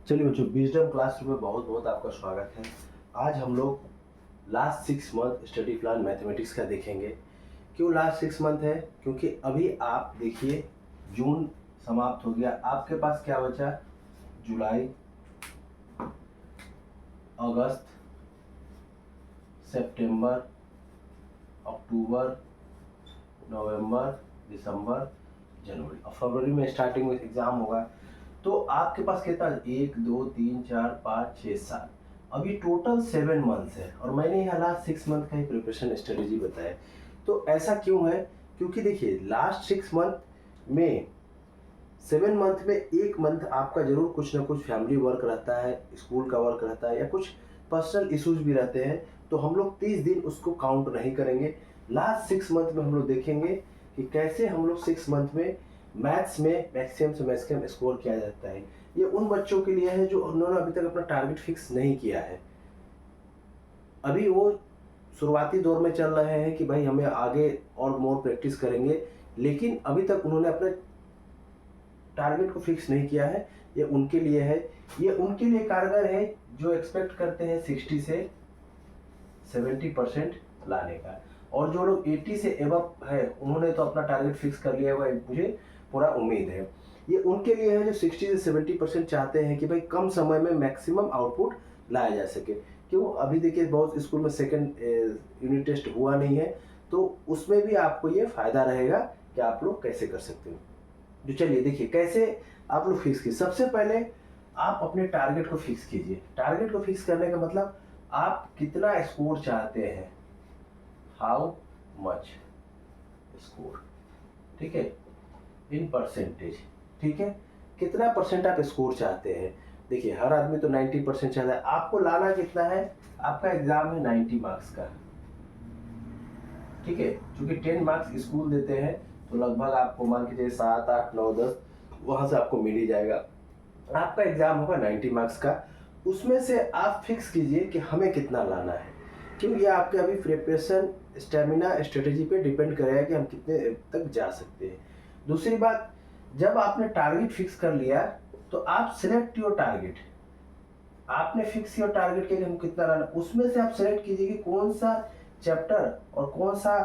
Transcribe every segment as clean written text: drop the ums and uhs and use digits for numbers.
चलिए बच्चों, wisdom classroom में बहुत बहुत आपका स्वागत है। आज हम लोग last 6 month study plan mathematics का देखेंगे। क्यों लास्ट 6 मंथ है? क्योंकि अभी आप देखिए, जून समाप्त हो गया, आपके पास क्या बचा? जुलाई, अगस्त, सितंबर, अक्टूबर, नवंबर, दिसंबर, जनवरी और फरवरी में स्टार्टिंग में एग्जाम होगा। तो आपके पास कितना? 1 2 3 4 5 6 7, अभी टोटल 7 मंथ्स है और मैंने यहाँ लास्ट 6 मंथ का ही प्रिपरेशन स्ट्रेटेजी बताया। तो ऐसा क्यों है? क्योंकि देखिए, लास्ट 6 मंथ में 7 मंथ में 1 मंथ आपका जरूर कुछ ना कुछ फैमिली वर्क रहता है, स्कूल का वर्क रहता है या कुछ पर्सनल इश्यूज भी रहते हैं। तो हम लोग 30 दिन उसको काउंट नहीं करेंगे। लास्ट 6 मंथ में हम लोग देखेंगे कि कैसे हम लोग 6 मंथ में मैथ्स में मैक्सिमम से मैक्सिमम स्कोर किया जाता है। ये उन बच्चों के लिए है जो उन्होंने अभी तक अपना टारगेट फिक्स नहीं किया है। अभी वो शुरुआती दौर में चल रहे हैं कि भाई हमें आगे और मोर प्रैक्टिस करेंगे, लेकिन अभी तक उन्होंने अपने टारगेट को फिक्स नहीं किया है। ये उनके लिए है, ये उनके लिए कारगर है जो एक्सपेक्ट करते हैं 60 से 70% लाने का। और जो लोग 80 से एबव है, उन्होंने तो अपना टारगेट फिक्स कर लिया हुआ है, मुझे पूरा उम्मीद है। ये उनके लिए है जो 60 से 70% चाहते हैं कि भाई कम समय में मैक्सिमम आउटपुट लाया जा सके। क्यों? अभी देखिए, बहुत स्कूल में सेकंड यूनिट टेस्ट हुआ नहीं है, तो उसमें भी आपको ये फायदा रहेगा कि आप लोग कैसे कर सकते हो। जो चलिए देखिए कैसे आप लोग फिक्स कीजिए। सबसे पहले आप अपने टारगेट को फिक्स कीजिए। टारगेट को फिक्स करने का मतलब आप कितना स्कोर चाहते हैं, हाउ मच स्कोर, ठीक है, इन परसेंटेज, ठीक है, कितना परसेंट आप स्कोर चाहते हैं। देखिए, हर आदमी तो 90% चाहता है, आपको लाना कितना है? आपका एग्जाम है 90 मार्क्स का, ठीक है, क्योंकि 10 मार्क्स स्कूल देते हैं, तो लगभग आपको मान के चलिए 7 8 9 10 वहां से आपको मिल ही जाएगा। आपका एग्जाम होगा 90 मार्क्स का, उसमें से आप फिक्स कीजिए कि हमें कितना लाना है। क्योंकि ये आपके अभी प्रिपरेशन स्टेमिना स्ट्रेटेजी पे डिपेंड करेगा कि हम कितने तक जा सकते हैं। दूसरी बात, जब आपने टारगेट फिक्स कर लिया तो आप सिलेक्ट योर टारगेट। आपने फिक्स योर टारगेट किया कि हम कितना लाना, उसमें से आप सिलेक्ट कीजिए कि कौन सा चैप्टर और कौन सा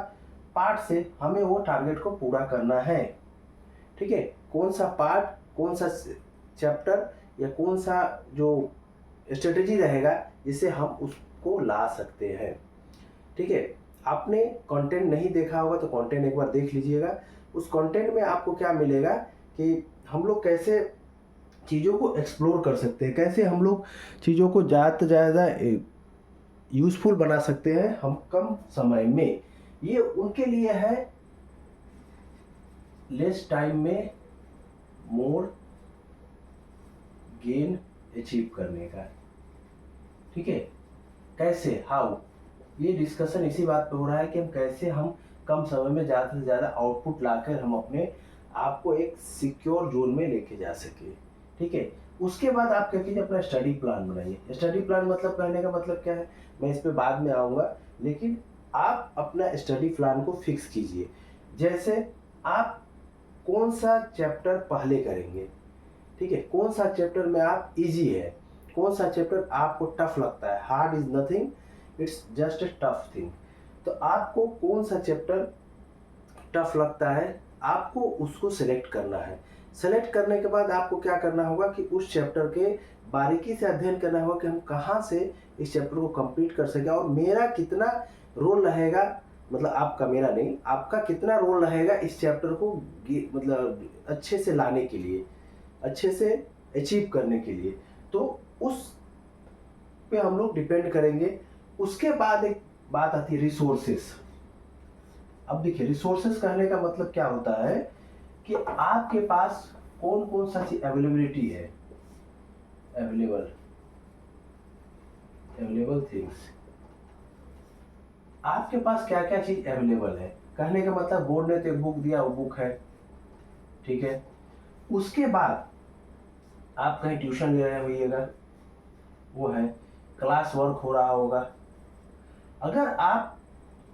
पार्ट से हमें वो टारगेट को पूरा करना है, ठीक है, कौन सा पार्ट, कौन सा चैप्टर या कौन सा जो स्ट्रेटेजी रहेगा जिससे हम उसको ला सकते हैं, ठीक है। आपने कंटेंट नहीं देखा होगा तो कंटेंट एक बार देख लीजिएगा। उस कंटेंट में आपको क्या मिलेगा कि हम लोग कैसे चीज़ों को एक्सप्लोर कर सकते हैं, कैसे हम लोग चीज़ों को ज़्यादा से ज़्यादा यूजफुल बना सकते हैं हम कम समय में। ये उनके लिए है लेस टाइम में मोर गेन अचीव करने का, ठीक है। कैसे, हाउ, ये डिस्कशन इसी बात पे हो रहा है कि हम कैसे हम कम समय में ज़्यादा से ज़्यादा आउटपुट लाकर हम अपने आप को एक सिक्योर जोन में लेके जा सके, ठीक है। उसके बाद आप क्या कीजिए, अपना स्टडी प्लान बनाइए। स्टडी प्लान मतलब, कहने का मतलब क्या है, मैं इस पे बाद में आऊँगा, लेकिन आप अपना स्टडी प्लान को फिक्स कीजिए। जैसे आप कौन सा चैप्टर पहले करेंगे, ठीक है, कौन सा चैप्टर में आप इजी है, कौन सा चैप्टर आपको टफ लगता है। Hard is nothing, it's just a tough thing. तो आपको कौन सा चैप्टर टफ लगता है, आपको उसको सिलेक्ट करना है। सेलेक्ट करने के बाद आपको क्या करना होगा कि उस चैप्टर के बारीकी से अध्ययन करना होगा कि हम कहाँ से इस चैप्टर को कंप्लीट कर सकें और मेरा कितना रोल रहेगा, मतलब आपका, मेरा नहीं, आपका कितना रोल रहेगा इस चैप्टर को मतलब अच्छे से लाने के लिए, अच्छे से अचीव करने के लिए। तो उस पे हम लोग डिपेंड करेंगे। उसके बाद एक बात आती है रिसोर्सेस। अब देखिए, रिसोर्सेस कहने का मतलब क्या होता है कि आपके पास कौन कौन सा चीज अवेलेबिलिटी है, अवेलेबल थिंग्स, आपके पास क्या क्या चीज अवेलेबल है। कहने का मतलब बोर्ड ने तो एक बुक दिया, वो बुक है, ठीक है। उसके बाद आप कहीं ट्यूशन ले रहे होइएगा, वो है, क्लास वर्क हो रहा होगा। अगर आप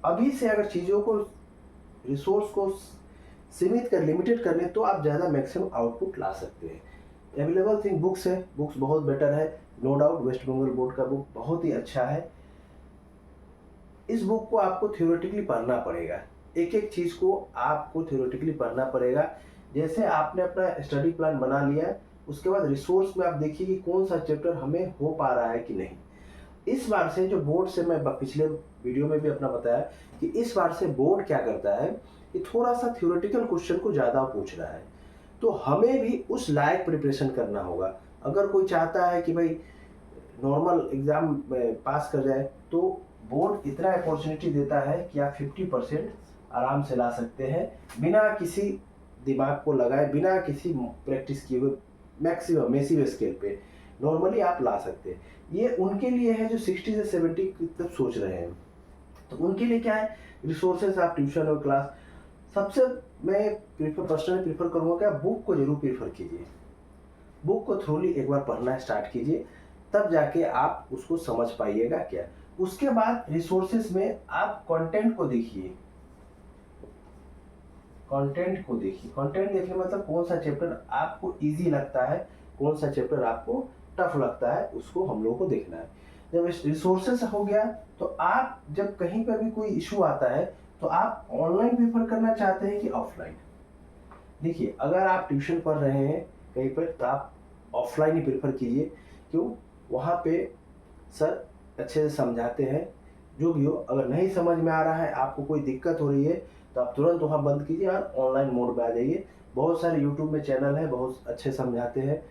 अभी से अगर चीज़ों को, रिसोर्स को सीमित कर, लिमिटेड कर लें, तो आप ज़्यादा मैक्सिमम आउटपुट ला सकते हैं। अवेलेबल थिंग बुक्स है, बुक्स बहुत बेटर है, no doubt West Bengal board का बुक बहुत ही अच्छा है। इस बुक को आपको थ्योरेटिकली पढ़ना पड़ेगा, एक एक चीज़ को आपको थ्योरेटिकली पढ़ना पड़ेगा। जैसे आपने अपना स्टडी प्लान बना लिया है, उसके बाद रिसोर्स में आप देखिए कि कौन सा चैप्टर हमें हो पा रहा है कि नहीं। इस बार से जो बोर्ड से मैं पिछले वीडियो में भी अपना बताया कि इस बार से बोर्ड क्या करता है कि थोड़ा सा थ्योरेटिकल क्वेश्चन को ज़्यादा पूछ रहा है, तो हमें भी उस लायक प्रिपरेशन करना होगा। अगर कोई चाहता है कि भाई नॉर्मल एग्जाम पास कर जाए, तो बोर्ड इतना अपॉर्चुनिटी देता है कि आप 50% आराम से ला सकते हैं, बिना किसी दिमाग को लगाए, बिना किसी प्रैक्टिस किए हुए, मैक्सिमम मैसिव स्केल पे नॉर्मली आप ला सकते हैं। ये उनके लिए है जो 60 से 70 तक सोच रहे हैं, तो उनके लिए क्या है, रिसोर्सेज आप ट्यूशन और क्लास। सबसे मैं पर्सनली प्रीफर करूँगा कि आप बुक को जरूर प्रीफर कीजिए, बुक को थ्रोली एक बार पढ़ना स्टार्ट कीजिए, तब जाके आप उसको समझ पाइएगा क्या। उसके बाद रिसोर्सेज में आप कंटेंट को देखिए, कंटेंट को देखिए, कंटेंट देखने मतलब कौन सा चैप्टर आपको इजी लगता है, कौन सा चैप्टर आपको टफ लगता है, उसको हम लोग को देखना है। जब रिसोर्सेस हो गया, तो आप जब कहीं पर भी कोई इशू आता है, तो आप ऑनलाइन प्रेफर करना चाहते हैं कि ऑफलाइन। देखिए, अगर आप ट्यूशन पढ़ रहे हैं कहीं पर, तो आप ऑफलाइन ही प्रेफर कीजिए। क्यों? वहाँ पे सर अच्छे से समझाते हैं। जो भी हो, अगर नहीं समझ में आ रहा है, आपको कोई दिक्कत हो रही है, तो आप तुरंत वहाँ बंद कीजिए और ऑनलाइन मोड में आ जाइए। बहुत सारे यूट्यूब में चैनल है, बहुत अच्छे समझाते हैं।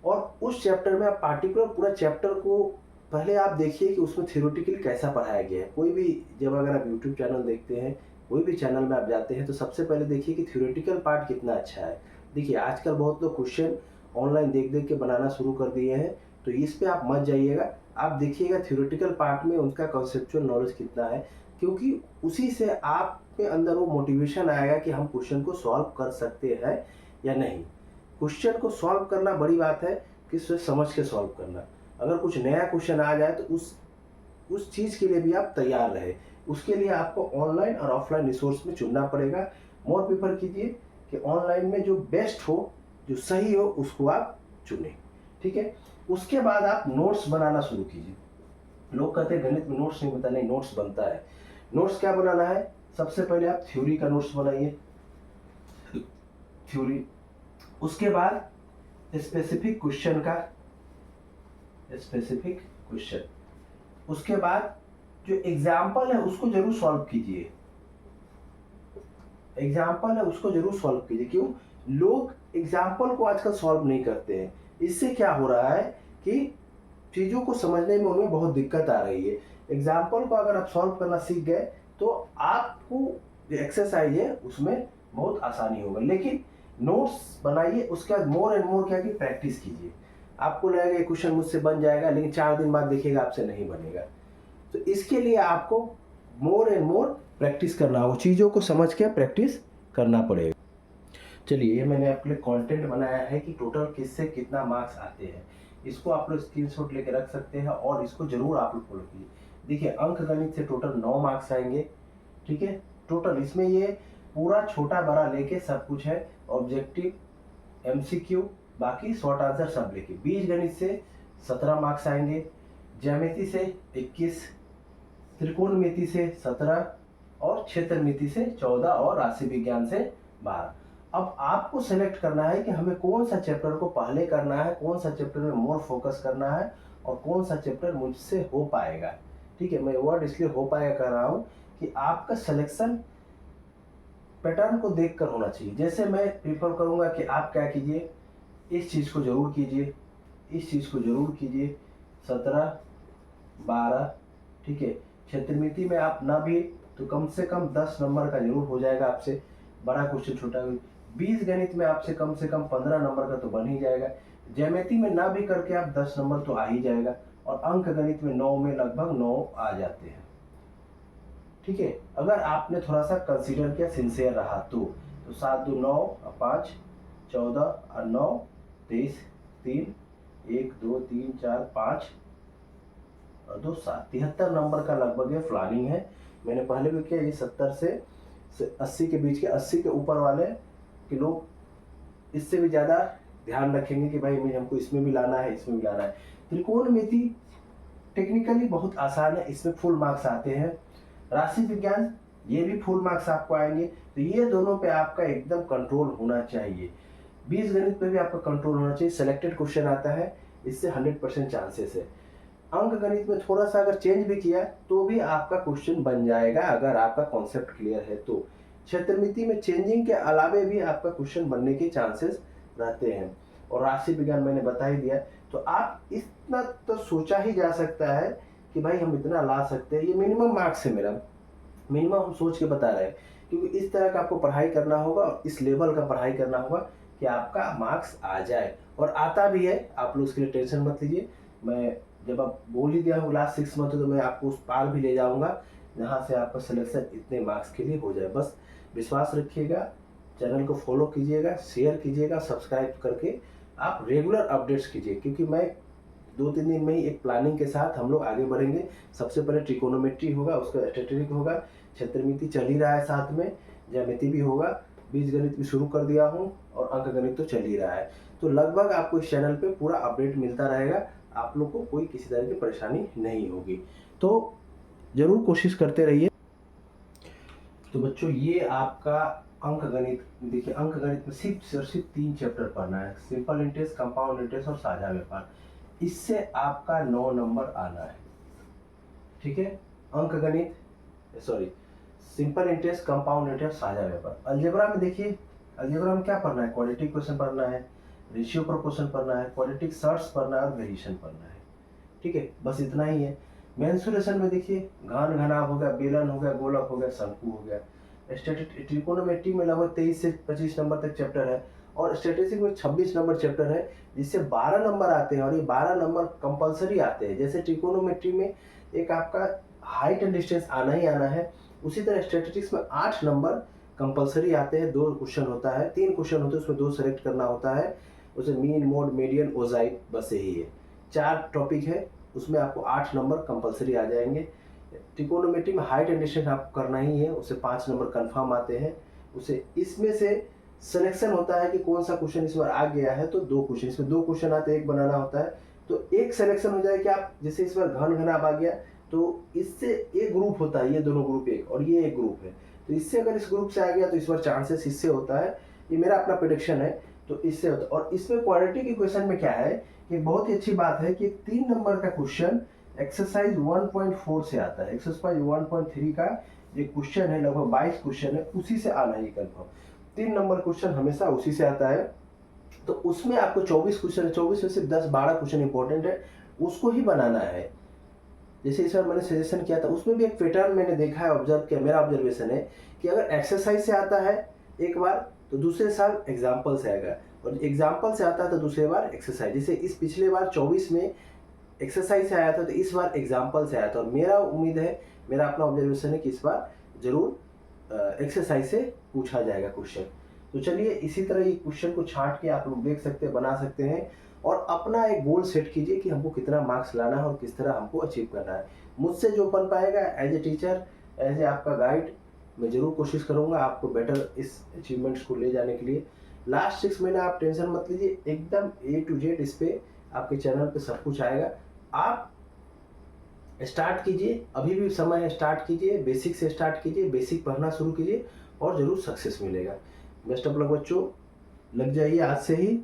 और उस चैप्टर में आप पार्टिकुलर पूरा चैप्टर को पहले आप देखिए कि उसमें थ्योरेटिकली कैसा पढ़ाया गया है। कोई भी, जब अगर आप यूट्यूब चैनल देखते हैं, कोई भी चैनल में आप जाते हैं, तो सबसे पहले देखिए कि थ्योरेटिकल पार्ट कितना अच्छा है। देखिए, आजकल बहुत लोग क्वेश्चन ऑनलाइन देख देख के बनाना शुरू कर दिए हैं, तो इस पे आप मत जाइएगा। आप देखिएगा थ्योरेटिकल पार्ट में उनका कॉन्सेप्चुअल नॉलेज कितना है, क्योंकि उसी से आप के अंदर वो मोटिवेशन आएगा कि हम क्वेश्चन को सॉल्व कर सकते हैं या नहीं। क्वेश्चन को सॉल्व करना बड़ी बात है, कि सोच समझ के सॉल्व करना। अगर कुछ नया क्वेश्चन आ जाए, तो उस चीज़ के लिए भी आप तैयार रहे। उसके लिए आपको ऑनलाइन और ऑफलाइन रिसोर्स में चुनना पड़ेगा। मोर प्रेफर कीजिए कि ऑनलाइन में जो बेस्ट हो, जो सही हो, उसको आप चुनें। ठीक है? उसके बाद आप नोट्स बनाना शुरू कीजिए। लोग कहते हैं गणित में नोट्स नहीं बनता, नहीं, नोट्स बनता है। नोट्स क्या बनाना है? सबसे पहले आप थ्योरी का नोट्स बनाइए, थ्योरी। उसके बाद स्पेसिफिक क्वेश्चन का, स्पेसिफिक क्वेश्चन। उसके बाद जो एग्जाम्पल है उसको जरूर सॉल्व कीजिए, एग्जाम्पल है उसको जरूर सॉल्व कीजिए। क्यों? लोग एग्जाम्पल को आजकल सॉल्व नहीं करते हैं। इससे क्या हो रहा है कि चीज़ों को समझने में उनमें बहुत दिक्कत आ रही है। एग्जाम्पल को अगर आप सॉल्व करना सीख गए, तो आपको जो एक्सरसाइज है उसमें बहुत आसानी होगा। लेकिन नोट्स बनाइए, उसके बाद मोर एंड मोर क्या कि प्रैक्टिस कीजिए। आपको लगेगा ये क्वेश्चन मुझसे बन जाएगा, लेकिन 4 दिन बाद देखिएगा आपसे नहीं बनेगा। तो इसके लिए आपको मोर एंड मोर प्रैक्टिस करना होगा, चीज़ों को समझ के प्रैक्टिस करना पड़ेगा। चलिए, ये मैंने आपके लिए कंटेंट बनाया है कि टोटल किससे कितना मार्क्स आते हैं। इसको आप लोग स्क्रीनशॉट लेके रख सकते हैं, और इसको जरूर आप लोग फॉलो कीजिए। देखिए, अंक गणित से टोटल 9 मार्क्स आएंगे। ठीक है? टोटल इसमें ये पूरा छोटा बड़ा लेके सब कुछ है, ऑब्जेक्टिव, एमसीक्यू, बाकी शॉर्ट आंसर सब लेके। बीज गणित से 17 मार्क्स आएंगे, ज्यामिति से 21, त्रिकोणमिति से 17, और क्षेत्रमिति से 14, और राशि विज्ञान से 12। अब आपको सेलेक्ट करना है कि हमें कौन सा चैप्टर को पहले करना है, कौन सा चैप्टर में मोर फोकस करना है, और कौन सा चैप्टर मुझसे हो पाएगा। ठीक है? मैं वर्ड इसलिए हो पाएगा कर रहा हूँ कि आपका सिलेक्शन पैटर्न को देखकर होना चाहिए। जैसे मैं प्रीफर करूँगा कि आप क्या कीजिए, इस चीज़ को जरूर कीजिए, इस चीज़ को जरूर कीजिए, 17, 12। ठीक है? क्षेत्रमिति में आप ना भी तो कम से कम 10 नंबर का जरूर हो जाएगा आपसे, बड़ा क्वेश्चन छोटा भी। बीज गणित में आपसे कम से कम 15 नंबर का तो बन ही जाएगा। ज्यामिति में ना भी करके आप 10 नंबर तो आ ही जाएगा, और अंक गणित में 9 में लगभग 9 आ जाते हैं। ठीक है? अगर आपने थोड़ा सा कंसीडर किया, सिंसियर रहा, तो 7 2 9 और 5 14 और 9 23, 3 1 2 3 4 5 और 2 7, 73 नंबर का लगभग ये प्लानिंग है। मैंने पहले भी किया, ये 70 से 80 के बीच के, 80 के ऊपर वाले के लोग इससे भी ज़्यादा ध्यान रखेंगे कि भाई हमको इसमें भी लाना है, इसमें भी लाना है। त्रिकोणमिति टेक्निकली बहुत आसान है, इसमें फुल मार्क्स आते हैं। राशि विज्ञान ये भी फुल मार्क्स आपको आएंगे। तो ये दोनों पे आपका एकदम कंट्रोल होना चाहिए। बीजगणित पे भी आपका कंट्रोल होना चाहिए। सिलेक्टेड क्वेश्चन आता है, इससे 100% चांसेस है। अंक गणित में थोड़ा सा अगर चेंज भी किया तो भी आपका क्वेश्चन बन जाएगा, अगर आपका कॉन्सेप्ट क्लियर है तो। क्षेत्रमिति में चेंजिंग के अलावे भी आपका क्वेश्चन बनने के चांसेस रहते हैं। और राशि विज्ञान मैंने बता ही दिया। तो आप इतना तो सोचा ही जा सकता है कि भाई हम इतना ला सकते हैं। ये मिनिमम मार्क्स है मेरा, मिनिमम हम सोच के बता रहे हैं, क्योंकि इस तरह का आपको पढ़ाई करना होगा और इस लेवल का पढ़ाई करना होगा कि आपका मार्क्स आ जाए। और आता भी है, आप लोग इसके लिए टेंशन मत लीजिए। मैं जब आप बोल ही दिया हूँ लास्ट 6 मंथ, तो मैं आपको उस पार भी ले जाऊंगा जहाँ से आपका सिलेक्शन इतने मार्क्स के लिए हो जाए। बस विश्वास रखिएगा, चैनल को फॉलो कीजिएगा, शेयर कीजिएगा, सब्सक्राइब करके आप रेगुलर अपडेट्स कीजिए, क्योंकि मैं 2-3 दिन में ही एक प्लानिंग के साथ हम लोग आगे बढ़ेंगे। सबसे पहले ट्रिकोनोमेट्री होगा, उसका स्टैटिस्टिक होगा, क्षेत्रमिति चल ही रहा है, साथ में ज्यामिति भी होगा, बीजगणित भी शुरू कर दिया हूँ और अंक गणित तो चल ही रहा है। तो लगभग आपको इस चैनल पे पूरा अपडेट मिलता रहेगा, आप लोग को कोई किसी तरह की परेशानी नहीं होगी। तो जरूर कोशिश करते रहिए। तो बच्चों ये आपका अंक गणित, देखिए अंक गणित में सिर्फ और सिर्फ 3 चैप्टर पढ़ना है, सिंपल इंटरेस्ट, कंपाउंड इंटरेस्ट और साझा व्यापार। इससे आपका 9 नंबर आना है, ठीक है। अंक गणित, sorry, simple interest, compound interest, साझा व्यापार। अलजेब्रा में देखिए, अलजेब्रा में क्या पढ़ना है, क्वाड्रेटिक क्वेश्चन पढ़ना है, रेशियो प्रोपोर्शन पढ़ना है, क्वाड्रेटिक सर्ट्स पढ़ना है और वेरिएशन पढ़ना है, ठीक है। बस इतना ही है। मेंसुरेशन में देखिए घन घनाभ हो गया, बेलन हो गया, गोलक हो गया, शंकु हो गया। ट्रिकोनोमेट्री में लगभग 23 से 25 नंबर तक चैप्टर है और स्टैटिस्टिक्स में 26 नंबर चैप्टर है, जिससे 12 नंबर आते हैं और ये 12 नंबर कंपलसरी आते हैं। जैसे ट्रिकोनोमेट्री में एक आपका हाइट एंड डिस्टेंस आना ही आना है, उसी तरह स्टैटिस्टिक्स में 8 नंबर कंपलसरी आते हैं। 2 क्वेश्चन होता है, 3 क्वेश्चन होते हैं, उसमें 2 सेलेक्ट करना होता है। उसे मीन, मोड, मीडियन, ओजाइट, बस यही है। 4 टॉपिक है, उसमें आपको 8 नंबर कंपलसरी आ जाएंगे। ट्रिकोनोमेट्री में हाइट एंड डिस्टेंस आपको करना ही है, उससे 5 नंबर कंफर्म आते हैं। उसे इसमें से सिलेक्शन होता है कि कौन सा क्वेश्चन इस बार आ गया है, तो 2 क्वेश्चन, इसमें 2 क्वेश्चन आते हैं, एक बनाना होता है। तो एक सिलेक्शन हो जाए कि आप जैसे इस बार घन घनाभ आ गया, तो इससे एक ग्रुप होता है, ये दोनों ग्रुप एक और ये एक ग्रुप है, तो इससे अगर इस ग्रुप से आ गया तो इस बार चांसेस इससे होता है। ये मेरा अपना प्रेडिक्शन है, तो इससे होता है। और इसमें क्वाड्रेटिक इक्वेशन में क्या है कि बहुत ही अच्छी बात है कि 3 नंबर का क्वेश्चन एक्सरसाइज 1.4 से आता है। एक्सरसाइज 1.3 का ये क्वेश्चन है, लगभग 22 क्वेश्चन है, उसी से आना ही कंफर्म। 3 नंबर क्वेश्चन हमेशा उसी से आता है। तो उसमें आपको 24 क्वेश्चन है, 24 में सिर्फ 10-12 क्वेश्चन इंपॉर्टेंट है, उसको ही बनाना है। जैसे इस बार मैंने सजेशन किया था, उसमें भी एक पैटर्न मैंने देखा है, ऑब्जर्व किया, मेरा ऑब्जर्वेशन है कि अगर एक्सरसाइज से आता है एक बार तो दूसरे साल एग्जाम्पल से आएगा, और एग्जाम्पल से आता है तो दूसरे बार एक्सरसाइज। जैसे इस पिछले बार 24 में एक्सरसाइज से आया था, तो इस बार एग्जाम्पल से आया था। और मेरा उम्मीद है, मेरा अपना ऑब्जर्वेशन है कि इस बार जरूर एक्सरसाइज से पूछा जाएगा क्वेश्चन। तो चलिए इसी तरह ये क्वेश्चन को छांट के आप लोग देख सकते हैं, बना सकते हैं, और अपना एक गोल सेट कीजिए कि हमको कितना मार्क्स लाना है और किस तरह हमको अचीव करना है। मुझसे जो बन पाएगा as a teacher, as a आपका गाइड, मैं जरूर कोशिश करूंगा आपको बेटर इस अचीवमेंट्स को ले जाने के लिए। लास्ट 6 महीने आप टेंशन मत लीजिए, एकदम A to Z इस पे आपके चैनल पे सब कुछ आएगा। आप स्टार्ट कीजिए, अभी भी समय है, स्टार्ट कीजिए, बेसिक से स्टार्ट कीजिए, बेसिक पढ़ना शुरू कीजिए और जरूर सक्सेस मिलेगा। बेस्ट ऑफ लक बच्चों, लग जाइए आज से ही।